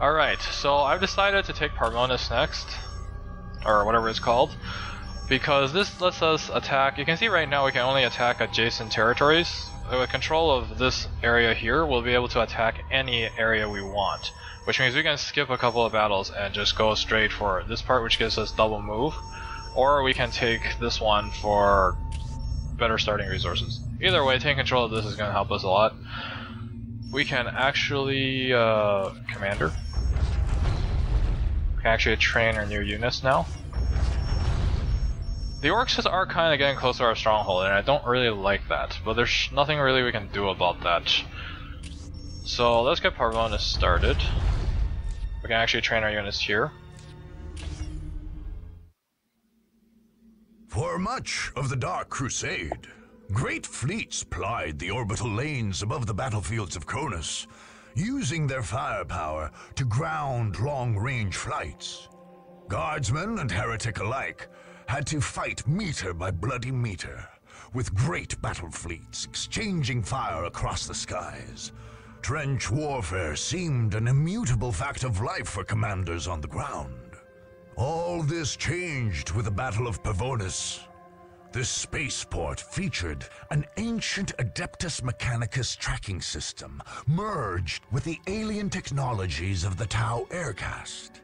Alright, so I've decided to take pavonis next, or whatever it's called, because this lets us attack. You can see right now we can only attack adjacent territories. With control of this area here, we'll be able to attack any area we want, which means we can skip a couple of battles and just go straight for this part, which gives us double move, or we can take this one for better starting resources. Either way, taking control of this is going to help us a lot. We can actually commander. We can actually train our new units now. The orcs are kind of getting close to our stronghold, and I don't really like that, but there's nothing really we can do about that. So let's get pavonis started. We can actually train our units here. For much of the Dark Crusade, great fleets plied the orbital lanes above the battlefields of Cronus, using their firepower to ground long-range flights. Guardsmen and heretic alike had to fight meter by bloody meter, with great battle fleets exchanging fire across the skies. Trench warfare seemed an immutable fact of life for commanders on the ground. All this changed with the Battle of Pavonis. This spaceport featured an ancient Adeptus Mechanicus tracking system merged with the alien technologies of the Tau Aircast.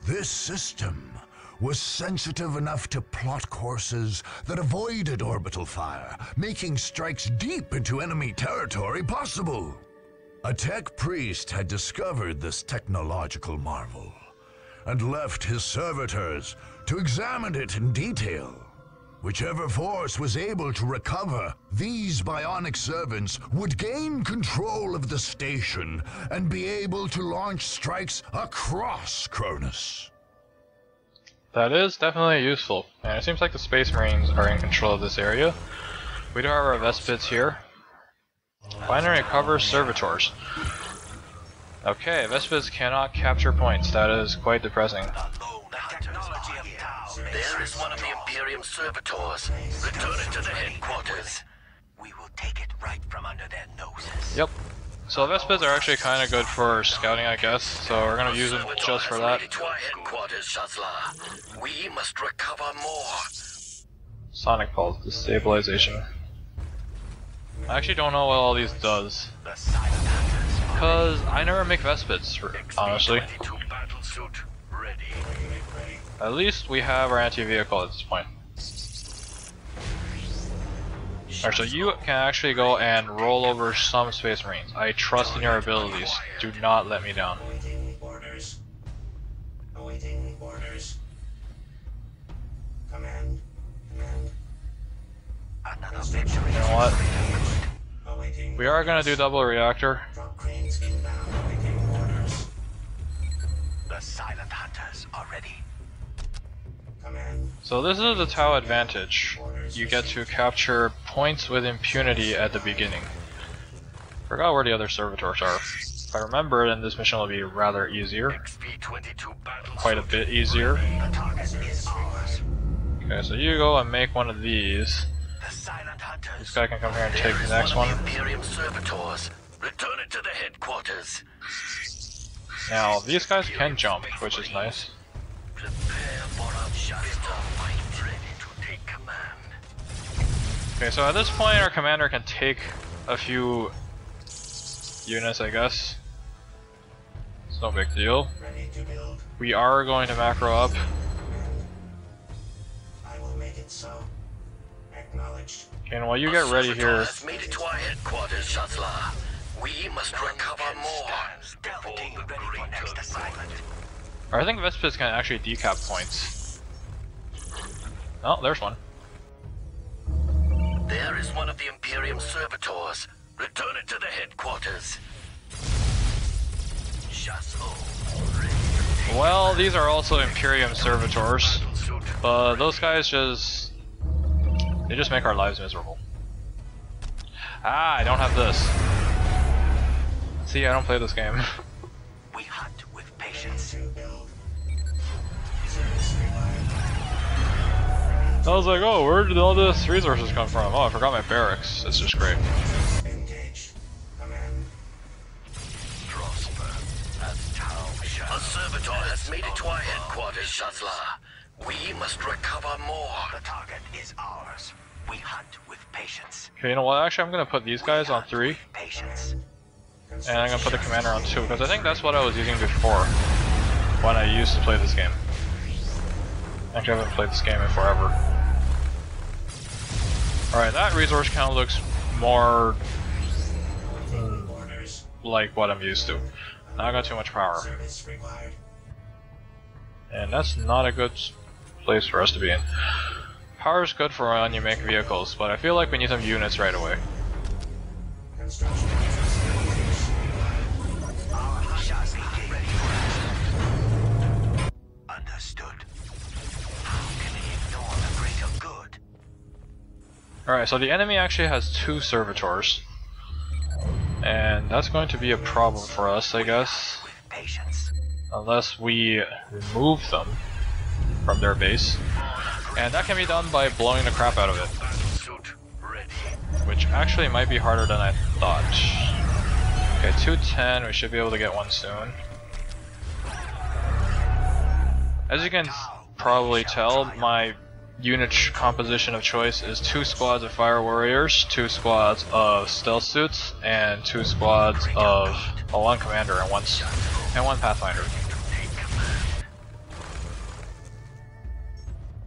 This system was sensitive enough to plot courses that avoided orbital fire, making strikes deep into enemy territory possible. A tech priest had discovered this technological marvel and left his servitors to examine it in detail. Whichever force was able to recover these bionic servants would gain control of the station and be able to launch strikes across Cronus. That is definitely useful, and it seems like the Space Marines are in control of this area. We do have our Vespids here. Find and recover servitors. Okay, Vespids cannot capture points. That is quite depressing. There is one of the Imperium servitors. Return it to the headquarters. We will take it right from under their noses. Yep. So Vespids are actually kind of good for scouting, I guess, so we're going to use them just for that. To our headquarters, Shazla. We must recover more. Sonic Pulse, destabilization. I actually don't know what all these does, because I never make Vespids, honestly. At least we have our anti-vehicle at this point. Alright, so you can actually go and roll over some Space Marines. I trust in your abilities. Do not let me down. Awaiting orders. Command. Another victory. You know what? We are going to do double reactor. Awaiting orders. The silent hunters are ready. So this is the Tau advantage. You get to capture points with impunity at the beginning. Forgot where the other servitors are. If I remember, then this mission will be rather easier. Quite a bit easier. Okay, so you go and make one of these. This guy can come here and take the next one. Imperium servitors. Return it to the headquarters. Now, these guys can jump, which is nice. Prepare for a Shasta fight. Ready to take command. Okay, so at this point our commander can take a few units, I guess. It's no big deal. We are going to macro up. I will make it so. Acknowledged. Okay, and while you get ready here, Has made it to our headquarters, Shazla. We must recover more. Ready for next assignment. or I think Vespids can actually decap points. Oh, there's one. There is one of the Imperium servitors. Return it to the headquarters. Well, these are also Imperium servitors, but those guys just make our lives miserable. Ah, I don't have this. See, I don't play this game. We hunt with patience. I was like, oh, where did all this resources come from? Oh, I forgot my barracks. It's just great. Engage. Command. Prosper as Tau A servitor has made it to our headquarters, Shazla. We must recover more. The target is ours. We hunt with patience. Okay, you know what? Actually, I'm gonna put these guys on 3, Patience. and I'm gonna put the commander on 2, because I think that's what I was using before when I used to play this game. Actually, I haven't played this game in forever. Alright, that resource count looks more like what I'm used to. Now I got too much power. Service required. And that's not a good place for us to be in. Power is good for when you make vehicles, but I feel like we need some units right away. Construction. Understood. How can we ignore the greater good? Alright, so the enemy actually has 2 servitors. And that's going to be a problem for us, I guess. With patience. Unless we remove them from their base. And that can be done by blowing the crap out of it. Suit ready. Which actually might be harder than I thought. Okay, 210, we should be able to get one soon. As you can probably tell, my unit composition of choice is 2 squads of fire warriors, 2 squads of stealth suits, and 2 squads of one commander and one pathfinder.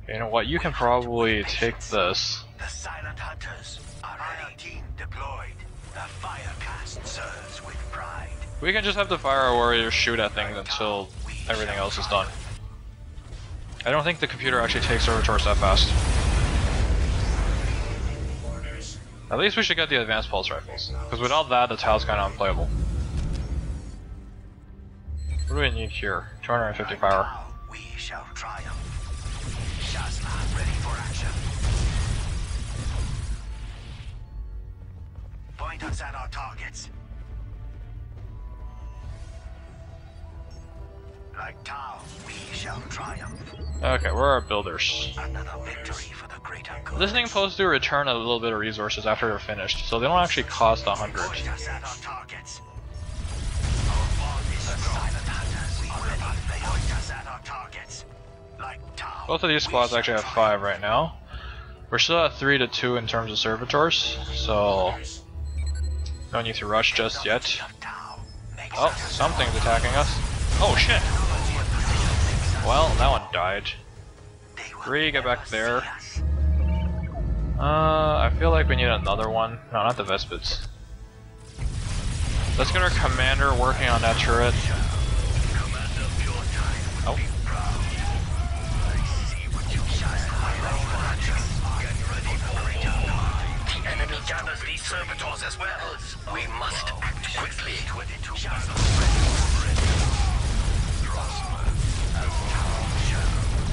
Okay, you know what? You can probably take this. The silent hunters are ready. Team deployed. The fire cast serves with pride. We can just have the fire warriors shoot at things until everything else is done. I don't think the computer actually takes servitors that fast. Orders. At least we should get the advanced pulse rifles, because without that, the tile's kind of unplayable. What do we need here? 250 power. Now we shall triumph. Shazla ready for action. Point us at our targets. Like Tau, we shall triumph. Okay, where are our builders? Another victory for the greater good. Listening posts do return a little bit of resources after they're finished, so they don't actually cost 100. Point us at our targets. Our bond is the silent hunters. We ready. Point us at our targets. Like Tau. Both of these squads actually have 5 right now. We're still at 3 to 2 in terms of servitors, so no need to rush just yet. Oh, something's attacking us. Oh shit! Well, that one died. 3, get back there. I feel like we need another one. No, not the Vespids. Let's get our commander working on that turret. Oh. The enemy gathers these servitors as well. We must act quickly.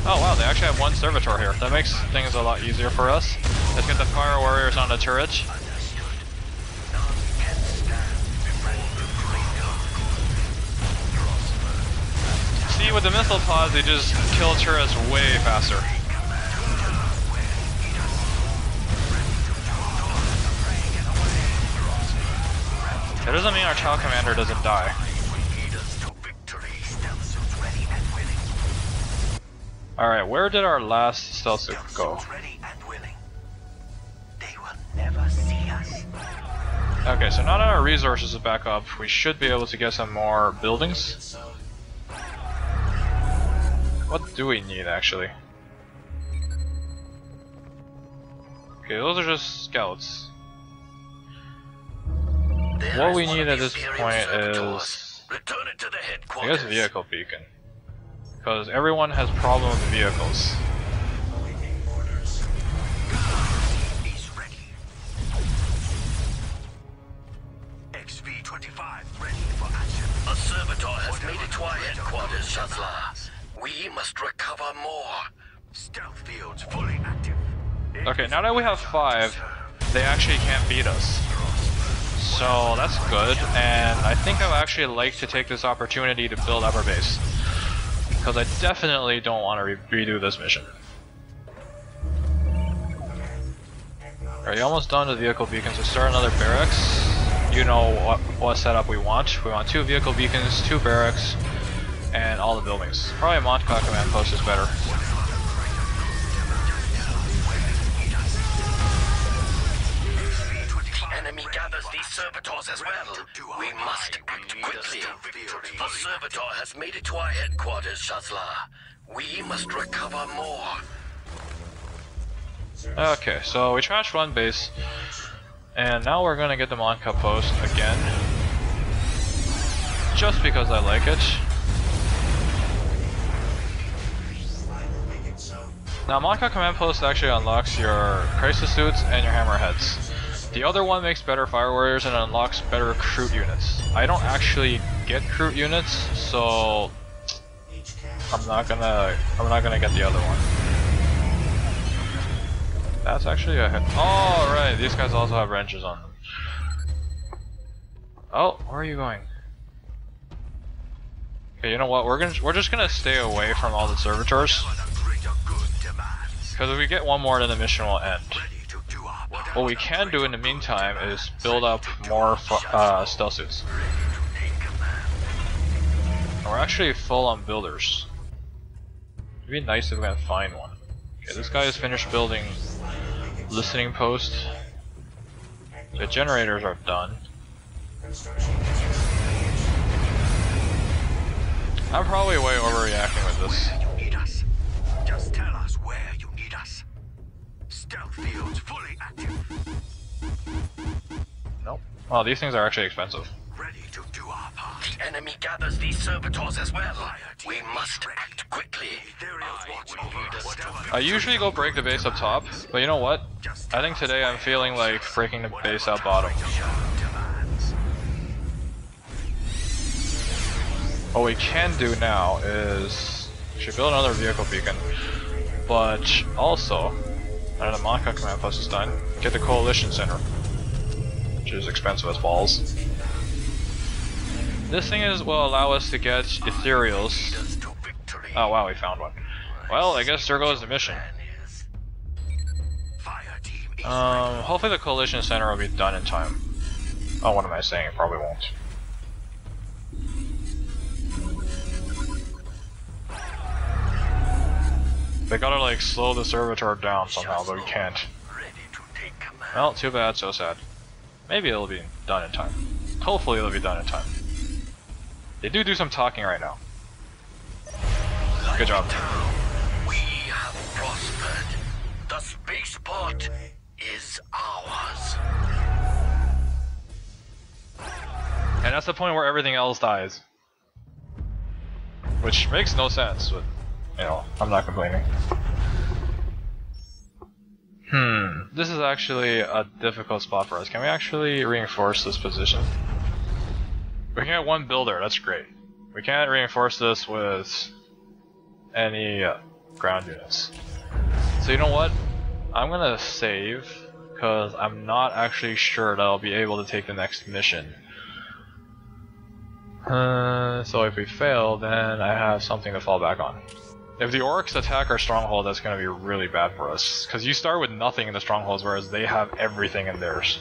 Oh wow, they actually have 1 servitor here. That makes things a lot easier for us. Let's get the fire warriors on the turret. See, with the missile pods, they just kill turrets way faster. That doesn't mean our child commander doesn't die. Alright, where did our last stealth suit go? Okay, so now that our resources are back up, we should be able to get some more buildings. What do we need actually? Okay, those are just scouts. What we need at this point is, I guess, vehicle beacon. Because everyone has problems with vehicles. Awaiting orders. He's ready. XV-25 ready for action. A servitor has made it to our headquarters, Shazla. We must recover more. Stealth fields fully active. Okay, now that we have 5, they actually can't beat us. So that's good, and I think I would actually like to take this opportunity to build up our base. Because I definitely don't want to redo this mission. Alright, you're almost done with vehicle beacons, so start another barracks. You know what setup we want. We want 2 vehicle beacons, 2 barracks, and all the buildings. Probably a Montauk command post is better. The enemy gathers these servitors as well. We must act quickly. The servitor has made it to our headquarters, Shazla. We must recover more. Okay, so we trashed one base, and now we're gonna get the Monka post again, just because I like it. Now Monka command post actually unlocks your crisis suits and your hammerheads. The other one makes better fire warriors and unlocks better recruit units. I don't actually get recruit units, so I'm not gonna get the other one. That's actually a hit. Oh, right, these guys also have wrenches on them. Oh, where are you going? Okay, you know what? We're just gonna stay away from all the servitors, because if we get one more, then the mission will end. What we can do in the meantime is build up more stealth suits. And we're actually full on builders. It'd be nice if we can find one. Okay, this guy has finished building listening post. The generators are done. I'm probably way overreacting with this. You need us. Just tell us where you need us. Stealth fields fully active. Nope. Well, these things are actually expensive. Ready to do our part. The enemy gathers these servitors as well. We must act quickly. I usually go break the base up top, but you know what? I think today I'm feeling like breaking the base up bottom. What we can do now is we should build another vehicle beacon, but also, now the Monka command post is done, get the coalition center, which is expensive as balls. This thing will allow us to get ethereals. Oh wow, we found one. Well, I guess there goes the mission. Hopefully the coalition center will be done in time. Oh, what am I saying? It probably won't. They gotta like slow the servitor down somehow, but we can't. Well, too bad, so sad. Maybe it'll be done in time. Hopefully it'll be done in time. They do some talking right now. Good job. We have prospered. The spaceport is ours. And that's the point where everything else dies. Which makes no sense, but you know, I'm not complaining. This is actually a difficult spot for us. Can we actually reinforce this position? We can get one builder, that's great. We can't reinforce this with any ground units. So you know what? I'm gonna save, because I'm not actually sure that I'll be able to take the next mission. So if we fail, then I have something to fall back on. If the orcs attack our stronghold, that's gonna be really bad for us, because you start with nothing in the strongholds, whereas they have everything in theirs.